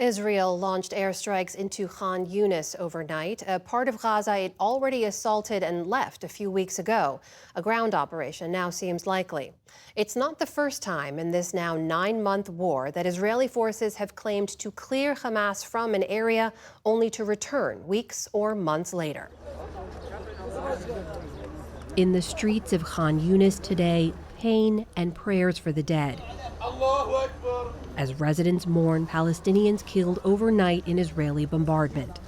Israel launched airstrikes into Khan Yunis overnight, a part of Gaza it already assaulted and left a few weeks ago. A ground operation now seems likely. It's not the first time in this now 9-month war that Israeli forces have claimed to clear Hamas from an area only to return weeks or months later. In the streets of Khan Yunis today, pain and prayers for the dead, as residents mourn Palestinians killed overnight in Israeli bombardment.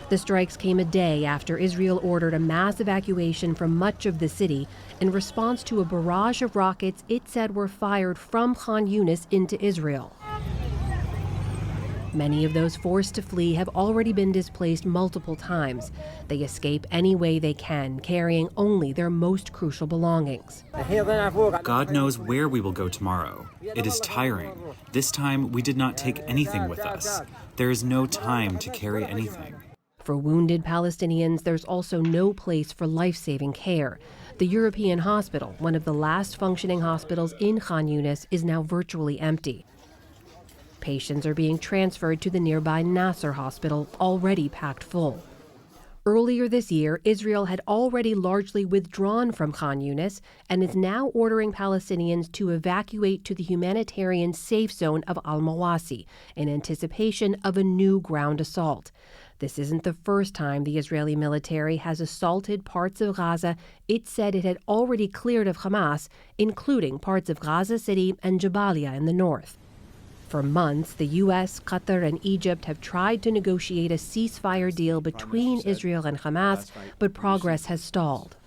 The strikes came a day after Israel ordered a mass evacuation from much of the city in response to a barrage of rockets it said were fired from Khan Yunis into Israel. Many of those forced to flee have already been displaced multiple times. They escape any way they can, carrying only their most crucial belongings. God knows where we will go tomorrow. It is tiring. This time, we did not take anything with us. There is no time to carry anything. For wounded Palestinians, there's also no place for life-saving care. The European hospital, one of the last functioning hospitals in Khan Yunis, is now virtually empty. Patients are being transferred to the nearby Nasser hospital, already packed full. Earlier this year, Israel had already largely withdrawn from Khan Yunis and is now ordering Palestinians to evacuate to the humanitarian safe zone of Al-Mawasi in anticipation of a new ground assault. This isn't the first time the Israeli military has assaulted parts of Gaza it said it had already cleared of Hamas, including parts of Gaza City and Jabalia in the north. For months, the U.S., Qatar, and Egypt have tried to negotiate a ceasefire deal between Israel and Hamas, but progress has stalled.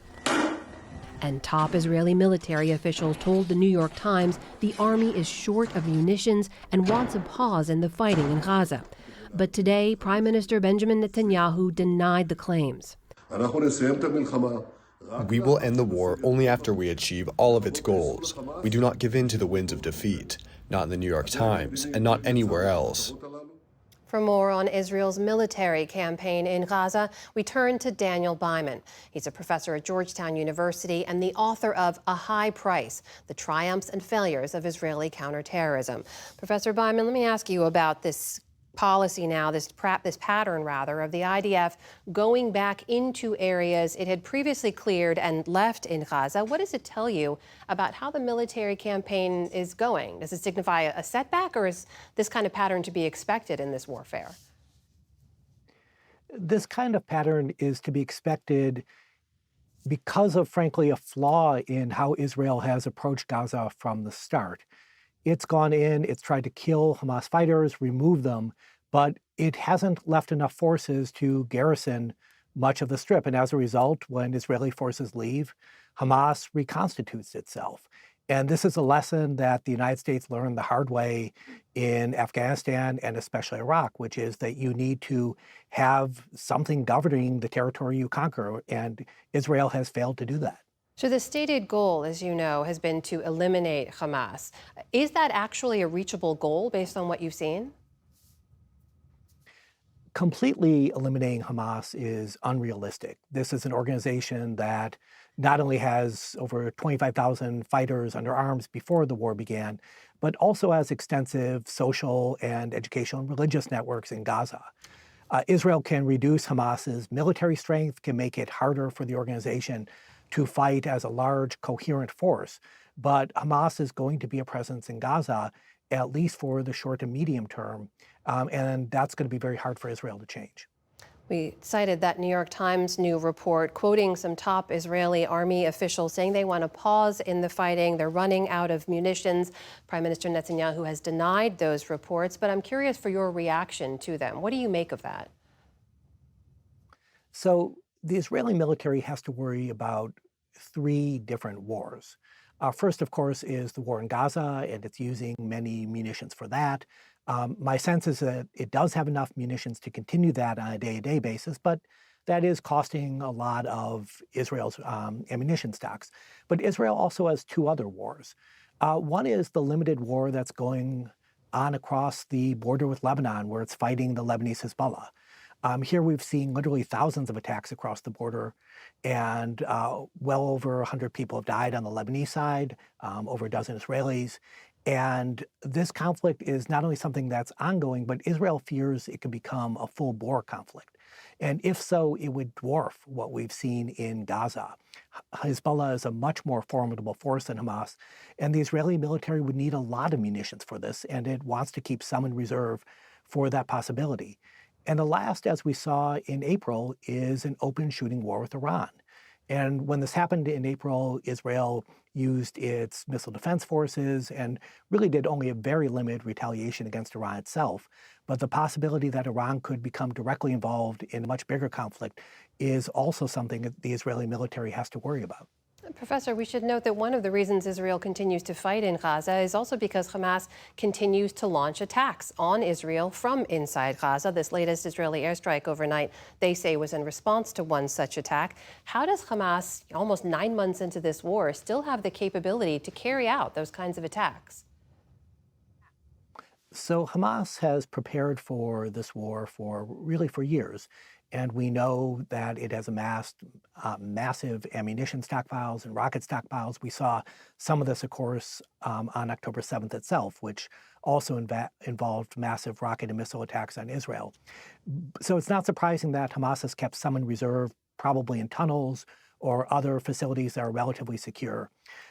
And top Israeli military officials told the New York Times the army is short of munitions and wants a pause in the fighting in Gaza. But today, Prime Minister Benjamin Netanyahu denied the claims. We will end the war only after we achieve all of its goals. We do not give in to the winds of defeat, not in the New York Times and not anywhere else. For more on Israel's military campaign in Gaza, we turn to Daniel Byman. He's a professor at Georgetown University and the author of A High Price: The Triumphs and Failures of Israeli Counterterrorism. Professor Byman, let me ask you about this policy now, this pattern rather, of the IDF going back into areas it had previously cleared and left in Gaza. What does it tell you about how the military campaign is going? Does it signify a setback, or is this kind of pattern to be expected in this warfare? This kind of pattern is to be expected because of, frankly, a flaw in how Israel has approached Gaza from the start. It's gone in, it's tried to kill Hamas fighters, remove them, but it hasn't left enough forces to garrison much of the Strip. And as a result, when Israeli forces leave, Hamas reconstitutes itself. And this is a lesson that the United States learned the hard way in Afghanistan and especially Iraq, which is that you need to have something governing the territory you conquer. And Israel has failed to do that. So the stated goal, as you know, has been to eliminate Hamas. Is that actually a reachable goal based on what you've seen? Completely eliminating Hamas is unrealistic. This is an organization that not only has over 25,000 fighters under arms before the war began, but also has extensive social and educational and religious networks in Gaza. Israel can reduce Hamas's military strength, can make it harder for the organization to fight as a large, coherent force. But Hamas is going to be a presence in Gaza, at least for the short and medium term, and that's going to be very hard for Israel to change. We cited that New York Times new report quoting some top Israeli army officials saying they want to pause in the fighting. They're running out of munitions. Prime Minister Netanyahu has denied those reports, but I'm curious for your reaction to them. What do you make of that? So the Israeli military has to worry about three different wars. First, of course, is the war in Gaza, and it's using many munitions for that. My sense is that it does have enough munitions to continue that on a day-to-day basis, but that is costing a lot of Israel's ammunition stocks. But Israel also has two other wars. One is the limited war that's going on across the border with Lebanon, where it's fighting the Lebanese Hezbollah. Here we've seen literally thousands of attacks across the border, and well over 100 people have died on the Lebanese side, over a dozen Israelis. And this conflict is not only something that's ongoing, but Israel fears it could become a full-bore conflict. And if so, it would dwarf what we've seen in Gaza. Hezbollah is a much more formidable force than Hamas, and the Israeli military would need a lot of munitions for this, and it wants to keep some in reserve for that possibility. And the last, as we saw in April, is an open shooting war with Iran. And when this happened in April, Israel used its missile defense forces and really did only a very limited retaliation against Iran itself. But the possibility that Iran could become directly involved in a much bigger conflict is also something that the Israeli military has to worry about. Professor, we should note that one of the reasons Israel continues to fight in Gaza is also because Hamas continues to launch attacks on Israel from inside Gaza. This latest Israeli airstrike overnight, they say, was in response to one such attack. How does Hamas, almost 9 months into this war, still have the capability to carry out those kinds of attacks? So Hamas has prepared for this war for years. And we know that it has amassed massive ammunition stockpiles and rocket stockpiles. We saw some of this, of course, on October 7th itself, which also involved massive rocket and missile attacks on Israel. So it's not surprising that Hamas has kept some in reserve, probably in tunnels or other facilities that are relatively secure.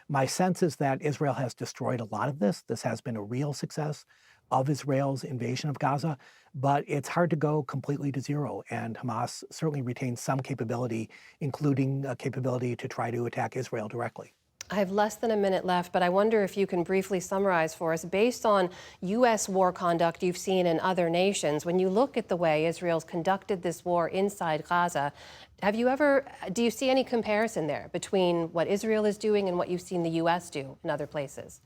My sense is that Israel has destroyed a lot of this. This has been a real success of Israel's invasion of Gaza, but it's hard to go completely to zero. And Hamas certainly retains some capability, including a capability to try to attack Israel directly. I have less than a minute left, but I wonder if you can briefly summarize for us, based on U.S. war conduct you've seen in other nations, when you look at the way Israel's conducted this war inside Gaza, do you see any comparison there between what Israel is doing and what you've seen the U.S. do in other places?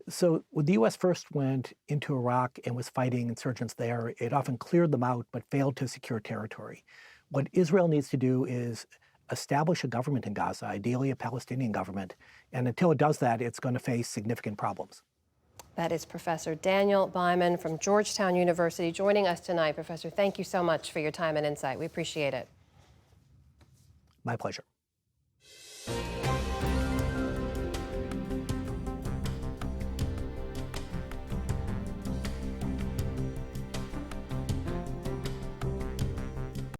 So when the U.S. first went into Iraq and was fighting insurgents there, it often cleared them out but failed to secure territory. What Israel needs to do is establish a government in Gaza, ideally a Palestinian government. And until it does that, it's going to face significant problems. That is Professor Daniel Byman from Georgetown University joining us tonight. Professor, thank you so much for your time and insight. We appreciate it. My pleasure.